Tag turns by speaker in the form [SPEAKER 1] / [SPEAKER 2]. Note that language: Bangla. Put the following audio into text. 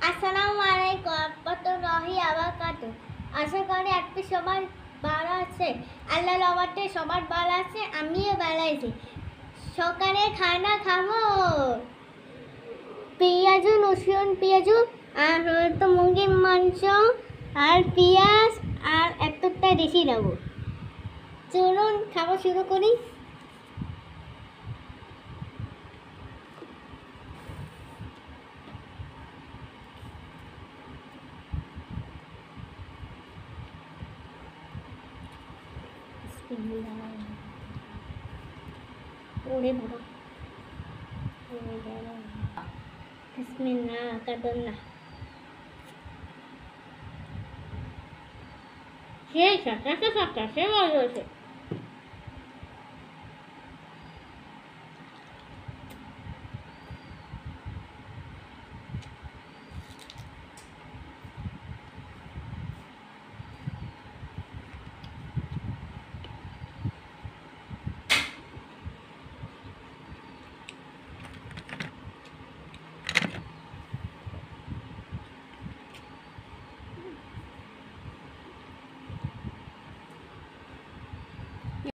[SPEAKER 1] আসসালামু আলাইকুম রহমতুল্লাহি ওয়া বারাকাতুহু। আশা করি আপনি সবাই ভালো আছে। আল্লাহর রহমতে সবার ভালো আছে, আমিও ভালো আছি। সকালে খানা খাবো পেঁয়াজু রসুন পেঁয়াজু আর হয়তো মুরগির মাংস আর পেঁয়াজ আর এতটা বেশি নেবো। চলুন খাওয়া শুরু করি। ওরে বাবা, বিসমিল্লাহ কাঁদুন না। সেই সাথে সাথে সে বলেছে